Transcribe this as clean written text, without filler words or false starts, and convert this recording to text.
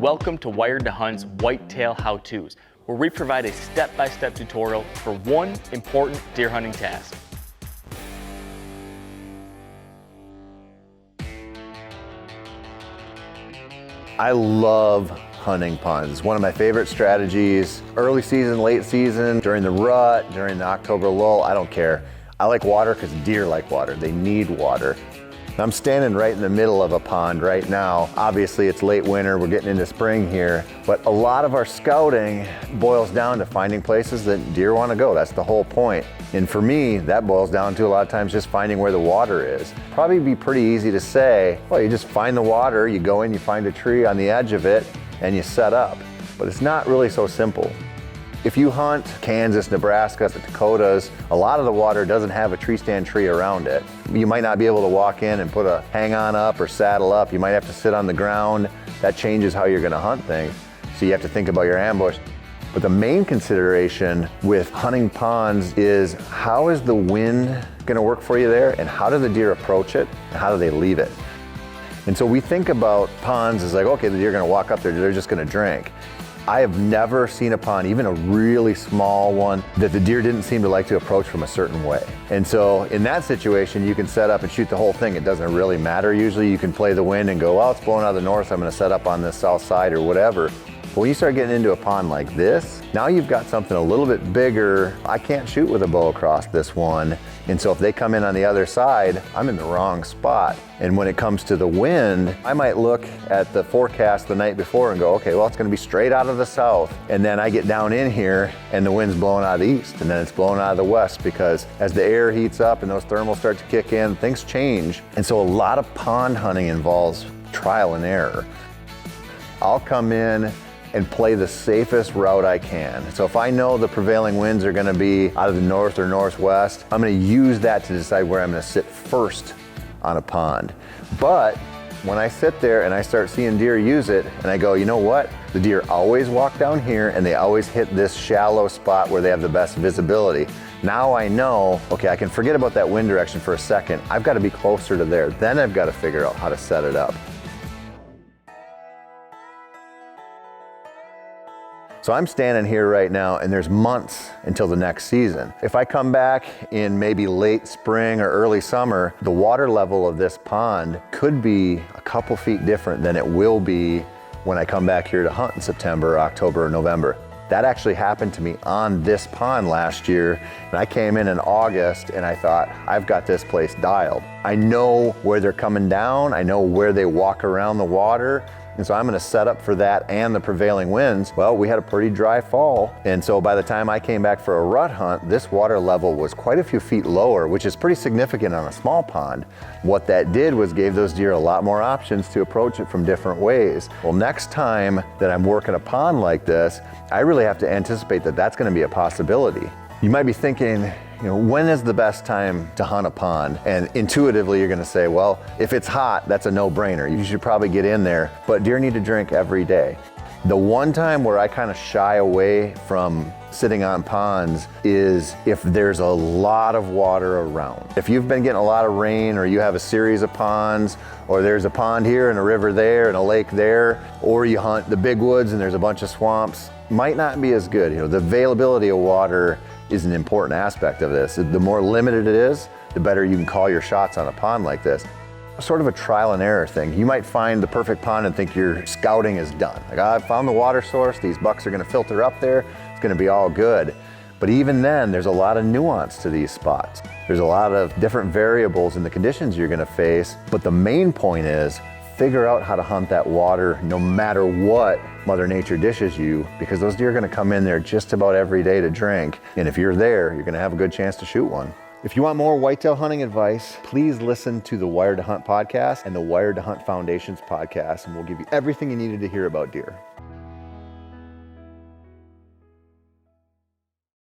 Welcome to WiredToHunt's Whitetail How-Tos, where we provide a step-by-step tutorial for one important deer hunting task. I love hunting ponds. It's one of my favorite strategies. Early season, late season, during the rut, during the October lull, I don't care. I like water because deer like water. They need water. I'm standing right in the middle of a pond right now. Obviously it's late winter, we're getting into spring here, but a lot of our scouting boils down to finding places that deer want to go. That's the whole point. And for me, that boils down to a lot of times just finding where the water is. Probably be pretty easy to say, well, you just find the water, you go in, you find a tree on the edge of it, and you set up. But it's not really so simple. If you hunt Kansas, Nebraska, the Dakotas, a lot of the water doesn't have a tree stand tree around it. You might not be able to walk in and put a hang on up or saddle up. You might have to sit on the ground. That changes how you're gonna hunt things. So you have to think about your ambush. But the main consideration with hunting ponds is how is the wind gonna work for you there, and how do the deer approach it, and how do they leave it? And so we think about ponds as like, okay, the deer are gonna walk up there, they're just gonna drink. I have never seen a pond, even a really small one, that the deer didn't seem to like to approach from a certain way. And so in that situation, you can set up and shoot the whole thing. It doesn't really matter. Usually you can play the wind and go, well, it's blowing out of the north, I'm gonna set up on the south side or whatever. But when you start getting into a pond like this, now you've got something a little bit bigger. I can't shoot with a bow across this one. And so if they come in on the other side, I'm in the wrong spot. And when it comes to the wind, I might look at the forecast the night before and go, okay, well, it's gonna be straight out of the south. And then I get down in here and the wind's blowing out of the east, and then it's blowing out of the west, because as the air heats up and those thermals start to kick in, things change. And so a lot of pond hunting involves trial and error. I'll come in and play the safest route I can. So if I know the prevailing winds are gonna be out of the north or northwest, I'm gonna use that to decide where I'm gonna sit first on a pond. But when I sit there and I start seeing deer use it, and I go, you know what? The deer always walk down here and they always hit this shallow spot where they have the best visibility. Now I know, okay, I can forget about that wind direction for a second. I've gotta be closer to there. Then I've gotta figure out how to set it up. So I'm standing here right now and there's months until the next season. If I come back in maybe late spring or early summer, the water level of this pond could be a couple feet different than it will be when I come back here to hunt in September, October, or November. That actually happened to me on this pond last year, and I came in August and I thought, I've got this place dialed. I know where they're coming down, I know where they walk around the water, and so I'm gonna set up for that and the prevailing winds. Well, we had a pretty dry fall, and so by the time I came back for a rut hunt, this water level was quite a few feet lower, which is pretty significant on a small pond. What that did was gave those deer a lot more options to approach it from different ways. Well, next time that I'm working a pond like this, I really have to anticipate that that's gonna be a possibility. You might be thinking, you know, when is the best time to hunt a pond? And intuitively you're gonna say, well, if it's hot, that's a no-brainer. You should probably get in there, but deer need to drink every day. The one time where I kind of shy away from sitting on ponds is if there's a lot of water around. If you've been getting a lot of rain, or you have a series of ponds, or there's a pond here and a river there and a lake there, or you hunt the big woods and there's a bunch of swamps, might not be as good. You know, the availability of water is an important aspect of this. The more limited it is, the better you can call your shots on a pond like this. Sort of a trial and error thing. You might find the perfect pond and think your scouting is done. Like, I found the water source, these bucks are gonna filter up there, it's gonna be all good. But even then, there's a lot of nuance to these spots. There's a lot of different variables in the conditions you're gonna face, but the main point is figure out how to hunt that water no matter what Mother Nature dishes you, because those deer are gonna come in there just about every day to drink. And if you're there, you're gonna have a good chance to shoot one. If you want more whitetail hunting advice, please listen to the Wired to Hunt podcast and the Wired to Hunt Foundation's podcast, and we'll give you everything you needed to hear about deer.